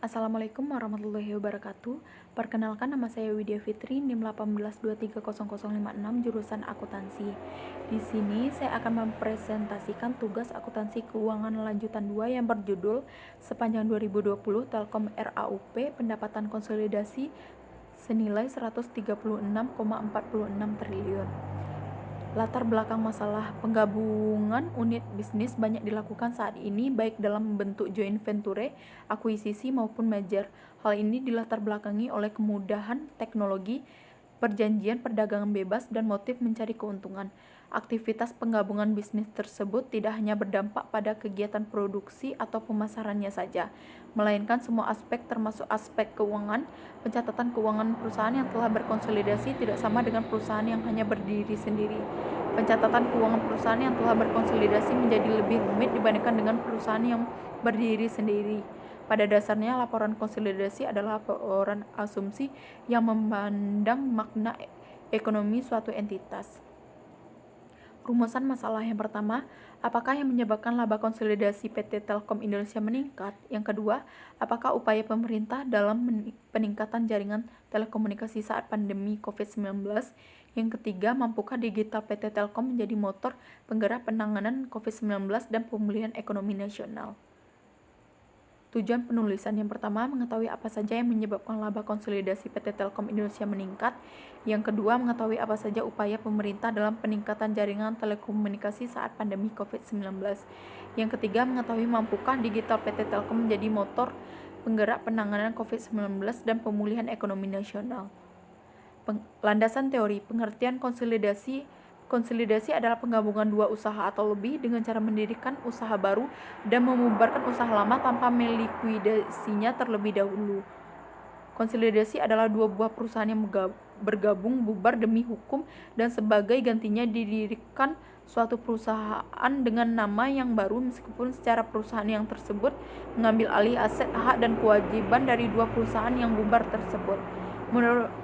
Assalamualaikum warahmatullahi wabarakatuh. Perkenalkan, nama saya Widya Fitri, NIM 18230056, jurusan akuntansi. Di sini saya akan mempresentasikan tugas akuntansi keuangan lanjutan 2 yang berjudul sepanjang 2020 Telkom RAUP pendapatan konsolidasi senilai 136,46 triliun. Latar belakang masalah penggabungan unit bisnis banyak dilakukan saat ini, baik dalam bentuk joint venture, akuisisi, maupun merger. Hal ini dilatar belakangi oleh kemudahan teknologi, perjanjian perdagangan bebas, dan motif mencari keuntungan. Aktivitas penggabungan bisnis tersebut tidak hanya berdampak pada kegiatan produksi atau pemasarannya saja, melainkan semua aspek termasuk aspek keuangan. Pencatatan keuangan perusahaan yang telah berkonsolidasi tidak sama dengan perusahaan yang hanya berdiri sendiri. Pencatatan keuangan perusahaan yang telah berkonsolidasi menjadi lebih rumit dibandingkan dengan perusahaan yang berdiri sendiri. Pada dasarnya, laporan konsolidasi adalah laporan asumsi yang memandang makna ekonomi suatu entitas. Rumusan masalah yang pertama, apakah yang menyebabkan laba konsolidasi PT Telkom Indonesia meningkat? Yang kedua, apakah upaya pemerintah dalam peningkatan jaringan telekomunikasi saat pandemi COVID-19? Yang ketiga, mampukah digital PT Telkom menjadi motor penggerak penanganan COVID-19 dan pemulihan ekonomi nasional? Tujuan penulisan yang pertama, mengetahui apa saja yang menyebabkan laba konsolidasi PT Telkom Indonesia meningkat. Yang kedua, mengetahui apa saja upaya pemerintah dalam peningkatan jaringan telekomunikasi saat pandemi COVID-19. Yang ketiga, mengetahui mampukah digital PT Telkom menjadi motor penggerak penanganan COVID-19 dan pemulihan ekonomi nasional. Landasan teori, pengertian konsolidasi. Konsolidasi adalah penggabungan dua usaha atau lebih dengan cara mendirikan usaha baru dan membubarkan usaha lama tanpa melikuidasinya terlebih dahulu. Konsolidasi adalah dua buah perusahaan yang bergabung bubar demi hukum dan sebagai gantinya didirikan suatu perusahaan dengan nama yang baru, meskipun secara perusahaan yang tersebut mengambil alih aset, hak, dan kewajiban dari dua perusahaan yang bubar tersebut.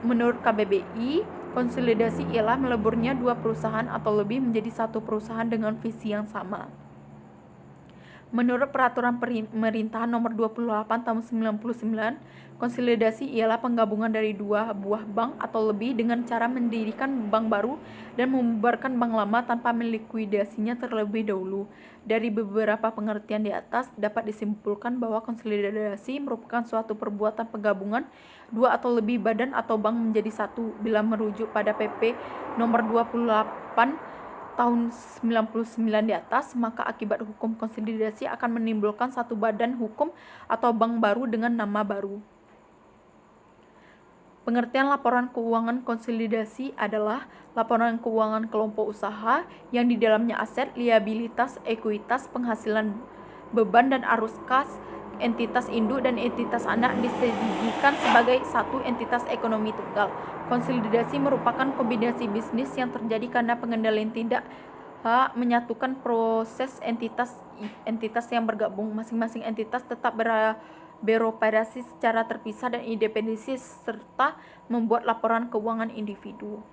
Menurut KBBI, konsolidasi ialah meleburnya dua perusahaan atau lebih menjadi satu perusahaan dengan visi yang sama. Menurut Peraturan Pemerintahan Nomor 28 Tahun 99, konsolidasi ialah penggabungan dari dua buah bank atau lebih dengan cara mendirikan bank baru dan membubarkan bank lama tanpa melikuidasinya terlebih dahulu. Dari beberapa pengertian di atas, dapat disimpulkan bahwa konsolidasi merupakan suatu perbuatan penggabungan dua atau lebih badan atau bank menjadi satu. Bila merujuk pada PP Nomor 28 tahun 99 di atas, maka akibat hukum konsolidasi akan menimbulkan satu badan hukum atau bank baru dengan nama baru. Pengertian laporan keuangan konsolidasi adalah laporan keuangan kelompok usaha yang di dalamnya aset, liabilitas, ekuitas, penghasilan, beban, dan arus kas, entitas induk dan entitas anak disajikan sebagai satu entitas ekonomi tunggal. Konsolidasi merupakan kombinasi bisnis yang terjadi karena pengendalian tidak menyatukan proses entitas yang bergabung. Masing-masing entitas tetap beroperasi secara terpisah dan independensi serta membuat laporan keuangan individu.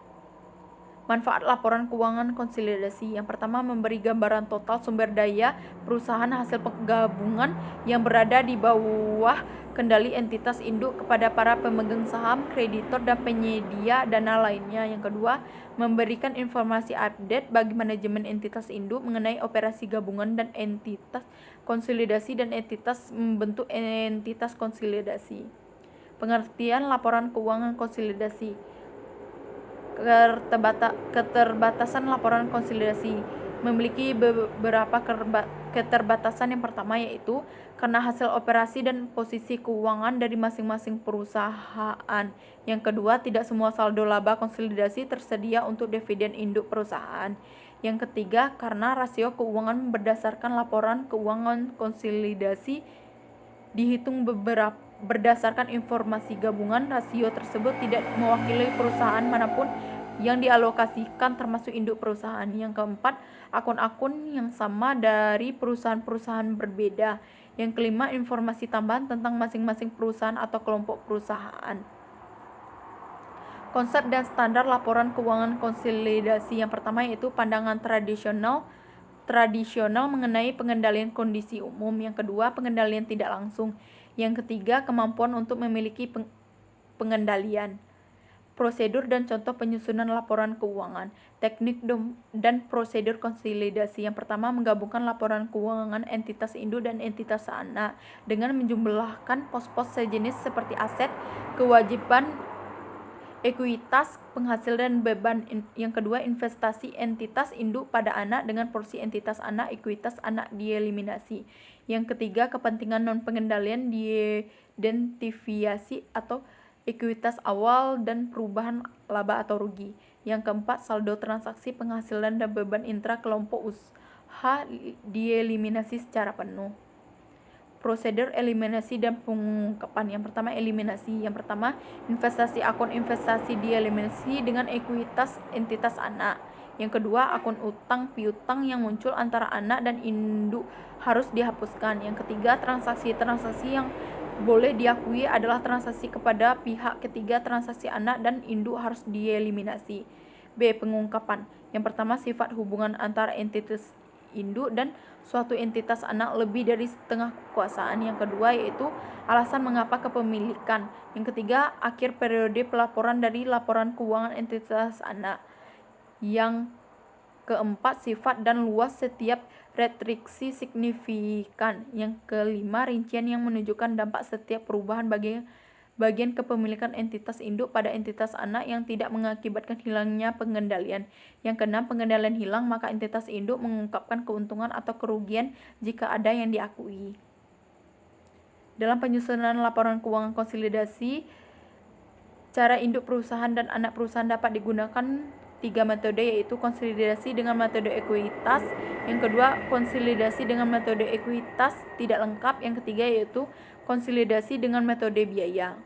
Manfaat laporan keuangan konsolidasi. Yang pertama, memberi gambaran total sumber daya perusahaan hasil penggabungan yang berada di bawah kendali entitas induk kepada para pemegang saham, kreditor, dan penyedia dana lainnya. Yang kedua, memberikan informasi update bagi manajemen entitas induk mengenai operasi gabungan dan entitas konsolidasi dan entitas membentuk entitas konsolidasi. Pengertian laporan keuangan konsolidasi. Keterbatasan laporan konsolidasi memiliki beberapa keterbatasan. Yang pertama yaitu karena hasil operasi dan posisi keuangan dari masing-masing perusahaan. Yang kedua, tidak semua saldo laba konsolidasi tersedia untuk dividen induk perusahaan. Yang ketiga, karena rasio keuangan berdasarkan laporan keuangan konsolidasi dihitung berdasarkan informasi gabungan, rasio tersebut tidak mewakili perusahaan manapun yang dialokasikan termasuk induk perusahaan. Yang keempat, akun-akun yang sama dari perusahaan-perusahaan berbeda. Yang kelima, informasi tambahan tentang masing-masing perusahaan atau kelompok perusahaan. Konsep dan standar laporan keuangan konsolidasi. Yang pertama yaitu pandangan tradisional mengenai pengendalian kondisi umum. Yang kedua, pengendalian tidak langsung. Yang ketiga, kemampuan untuk memiliki pengendalian. Prosedur dan contoh penyusunan laporan keuangan, teknik dan prosedur konsolidasi. Yang pertama, menggabungkan laporan keuangan entitas induk dan entitas anak dengan menjumlahkan pos-pos sejenis seperti aset, kewajiban, ekuitas, penghasilan, dan beban. Yang kedua, investasi entitas induk pada anak dengan porsi entitas anak, ekuitas anak dieliminasi. Yang ketiga, kepentingan non-pengendalian diidentifikasi atau ekuitas awal dan perubahan laba atau rugi. Yang keempat, saldo transaksi, penghasilan, dan beban intra kelompok usaha dieliminasi secara penuh. Prosedur eliminasi dan pengungkapan. Yang pertama, eliminasi. Yang pertama, investasi. Akun investasi dieliminasi dengan ekuitas entitas anak. Yang kedua, akun utang piutang yang muncul antara anak dan induk harus dihapuskan. Yang ketiga, transaksi yang boleh diakui adalah transaksi kepada pihak ketiga. Transaksi anak dan induk harus dieliminasi. B. Pengungkapan. Yang pertama, sifat hubungan antara entitas induk dan suatu entitas anak lebih dari setengah kekuasaan. Yang kedua yaitu alasan mengapa kepemilikan. Yang ketiga, akhir periode pelaporan dari laporan keuangan entitas anak. Yang keempat, sifat dan luas setiap restriksi signifikan. Yang kelima, rincian yang menunjukkan dampak setiap perubahan bagian kepemilikan entitas induk pada entitas anak yang tidak mengakibatkan hilangnya pengendalian. Yang keenam, pengendalian hilang, maka entitas induk mengungkapkan keuntungan atau kerugian jika ada yang diakui. Dalam penyusunan laporan keuangan konsolidasi, cara induk perusahaan dan anak perusahaan dapat digunakan 3 metode, yaitu konsolidasi dengan metode ekuitas. Yang kedua, konsolidasi dengan metode ekuitas tidak lengkap. Yang ketiga yaitu konsolidasi dengan metode biaya.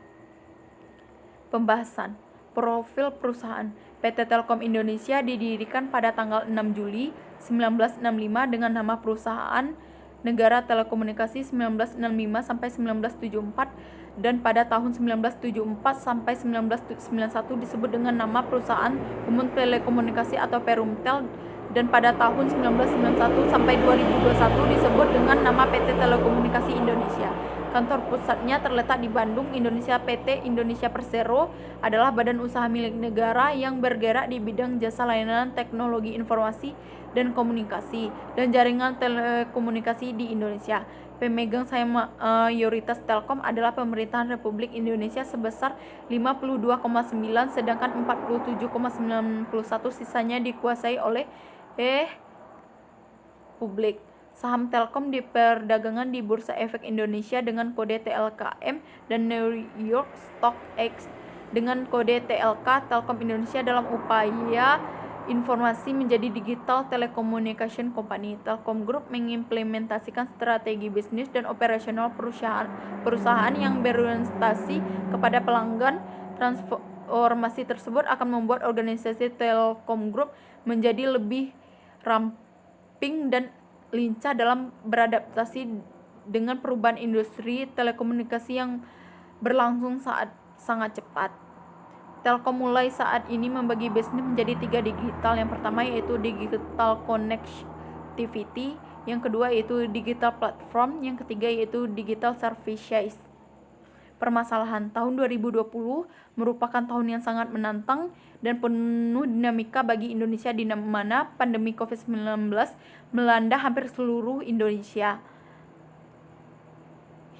Pembahasan. Profil perusahaan. PT Telkom Indonesia didirikan pada tanggal 6 Juli 1965 dengan nama perusahaan Negara Telekomunikasi 1965 sampai 1974, dan pada tahun 1974 sampai 1991 disebut dengan nama Perusahaan Umum Telekomunikasi atau Perumtel, dan pada tahun 1991 sampai 2021 disebut dengan nama PT Telekomunikasi Indonesia. Kantor pusatnya terletak di Bandung, Indonesia. PT Indonesia Persero adalah badan usaha milik negara yang bergerak di bidang jasa layanan teknologi informasi dan komunikasi dan jaringan telekomunikasi di Indonesia. Pemegang saham mayoritas Telkom adalah Pemerintahan Republik Indonesia sebesar 52,9%, sedangkan 47,91% sisanya dikuasai oleh publik. Saham Telkom diperdagangkan di Bursa Efek Indonesia dengan kode TLKM dan New York Stock Exchange dengan kode TLK. Telkom Indonesia dalam upaya informasi menjadi Digital Telecommunication Company. Telkom Group mengimplementasikan strategi bisnis dan operasional perusahaan yang berorientasi kepada pelanggan. Transformasi tersebut akan membuat organisasi Telkom Group menjadi lebih ramping dan lincah dalam beradaptasi dengan perubahan industri telekomunikasi yang berlangsung sangat cepat. Telkom mulai saat ini membagi bisnis menjadi 3 digital. Yang pertama yaitu digital connectivity, yang kedua yaitu digital platform, yang ketiga yaitu digital services. Permasalahan. Tahun 2020 merupakan tahun yang sangat menantang dan penuh dinamika bagi Indonesia, di mana pandemi COVID-19 melanda hampir seluruh Indonesia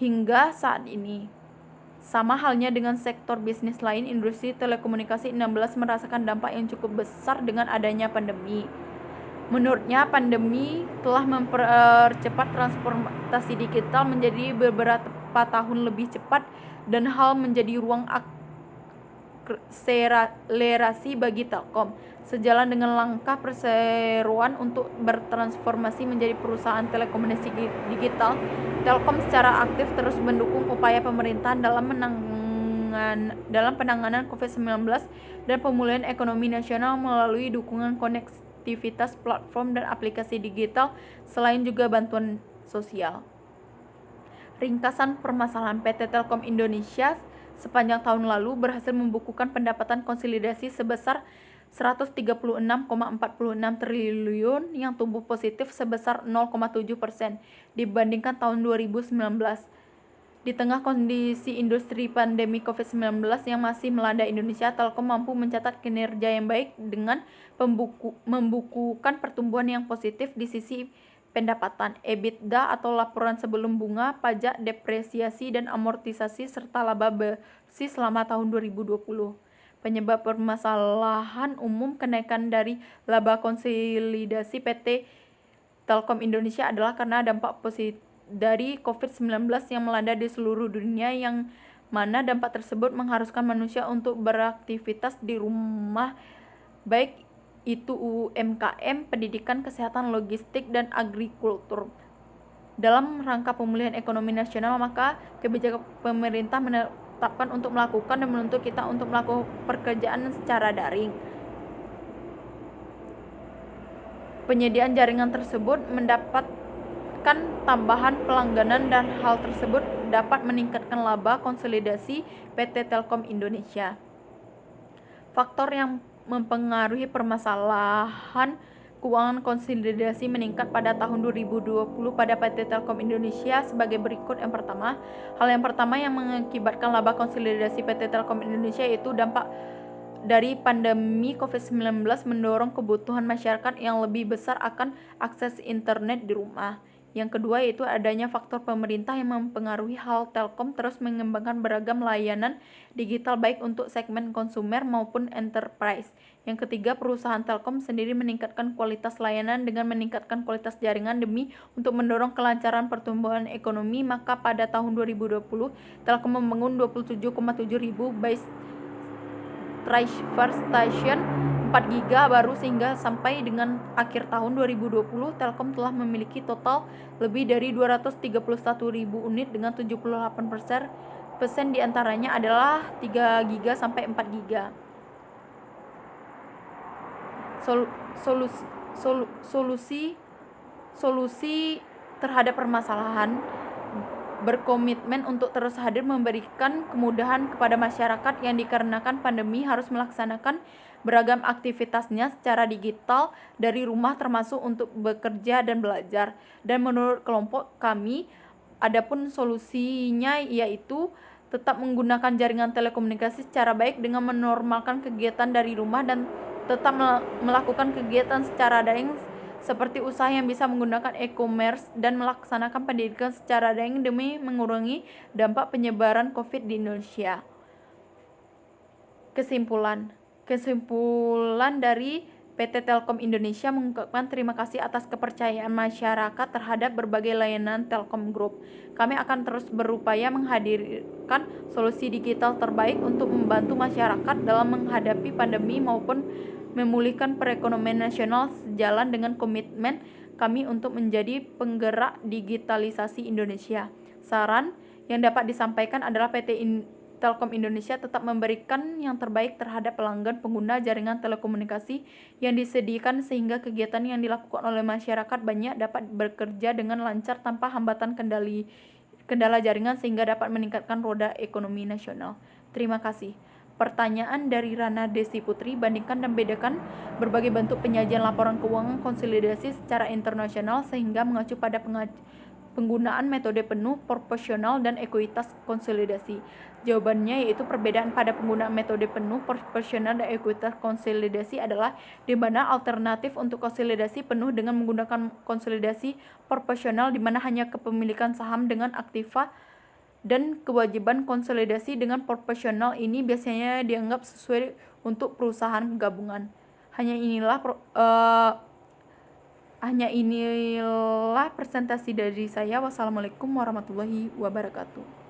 hingga saat ini. Sama halnya dengan sektor bisnis lain, industri telekomunikasi 16 merasakan dampak yang cukup besar dengan adanya pandemi. Menurutnya, pandemi telah mempercepat transformasi digital menjadi beberapa tahun lebih cepat, dan hal menjadi ruang akselerasi bagi Telkom. Sejalan dengan langkah perseroan untuk bertransformasi menjadi perusahaan telekomunikasi digital, Telkom secara aktif terus mendukung upaya pemerintahan dalam penanganan COVID-19 dan pemulihan ekonomi nasional melalui dukungan konektivitas platform dan aplikasi digital, selain juga bantuan sosial. Ringkasan permasalahan. PT Telkom Indonesia sepanjang tahun lalu berhasil membukukan pendapatan konsolidasi sebesar 136,46 triliun yang tumbuh positif sebesar 0,7% dibandingkan tahun 2019. Di tengah kondisi industri pandemi COVID-19 yang masih melanda Indonesia, Telkom mampu mencatat kinerja yang baik dengan membukukan pertumbuhan yang positif di sisi pendapatan, EBITDA atau laporan sebelum bunga, pajak, depresiasi, dan amortisasi, serta laba bersih selama tahun 2020. Penyebab permasalahan umum kenaikan dari laba konsolidasi PT Telkom Indonesia adalah karena dampak positif dari COVID-19 yang melanda di seluruh dunia, yang mana dampak tersebut mengharuskan manusia untuk beraktivitas di rumah, baik itu UMKM, pendidikan, kesehatan, logistik, dan agrikultur. Dalam rangka pemulihan ekonomi nasional, maka kebijakan pemerintah menetapkan untuk melakukan dan menuntut kita untuk melakukan pekerjaan secara daring. Penyediaan jaringan tersebut mendapatkan tambahan pelangganan, dan hal tersebut dapat meningkatkan laba konsolidasi PT Telkom Indonesia. Faktor yang mempengaruhi permasalahan keuangan konsolidasi meningkat pada tahun 2020 pada PT Telkom Indonesia sebagai berikut. Hal yang pertama yang mengakibatkan laba konsolidasi PT Telkom Indonesia yaitu dampak dari pandemi COVID-19 mendorong kebutuhan masyarakat yang lebih besar akan akses internet di rumah. Yang kedua yaitu adanya faktor pemerintah yang mempengaruhi hal. Telkom terus mengembangkan beragam layanan digital baik untuk segmen konsumer maupun enterprise. Yang ketiga, perusahaan Telkom sendiri meningkatkan kualitas layanan dengan meningkatkan kualitas jaringan demi untuk mendorong kelancaran pertumbuhan ekonomi. Maka pada tahun 2020, Telkom membangun 27,7 ribu base transfer station 4 GB baru, sehingga sampai dengan akhir tahun 2020 Telkom telah memiliki total lebih dari 231.000 unit dengan 78% diantaranya adalah 3 GB sampai 4 GB. Solusi terhadap permasalahan berkomitmen untuk terus hadir memberikan kemudahan kepada masyarakat yang dikarenakan pandemi harus melaksanakan beragam aktivitasnya secara digital dari rumah, termasuk untuk bekerja dan belajar. Dan menurut kelompok kami, adapun solusinya yaitu tetap menggunakan jaringan telekomunikasi secara baik dengan menormalkan kegiatan dari rumah dan tetap melakukan kegiatan secara daring seperti usaha yang bisa menggunakan e-commerce dan melaksanakan pendidikan secara daring demi mengurangi dampak penyebaran COVID di Indonesia. Kesimpulan dari PT Telkom Indonesia mengungkapkan terima kasih atas kepercayaan masyarakat terhadap berbagai layanan Telkom Group. Kami akan terus berupaya menghadirkan solusi digital terbaik untuk membantu masyarakat dalam menghadapi pandemi maupun memulihkan perekonomian nasional sejalan dengan komitmen kami untuk menjadi penggerak digitalisasi Indonesia. Saran yang dapat disampaikan adalah PT Telkom Indonesia tetap memberikan yang terbaik terhadap pelanggan pengguna jaringan telekomunikasi yang disediakan sehingga kegiatan yang dilakukan oleh masyarakat banyak dapat bekerja dengan lancar tanpa hambatan kendala jaringan sehingga dapat meningkatkan roda ekonomi nasional. Terima kasih. Pertanyaan dari Rana Desi Putri, bandingkan dan bedakan berbagai bentuk penyajian laporan keuangan konsolidasi secara internasional sehingga mengacu pada penggunaan metode penuh, proporsional, dan ekuitas konsolidasi. Jawabannya yaitu perbedaan pada penggunaan metode penuh, proporsional, dan ekuitas konsolidasi adalah di mana alternatif untuk konsolidasi penuh dengan menggunakan konsolidasi proporsional di mana hanya kepemilikan saham dengan aktiva dan kewajiban konsolidasi dengan proporsional ini biasanya dianggap sesuai untuk perusahaan gabungan. Hanya inilah presentasi dari saya. Wassalamualaikum warahmatullahi wabarakatuh.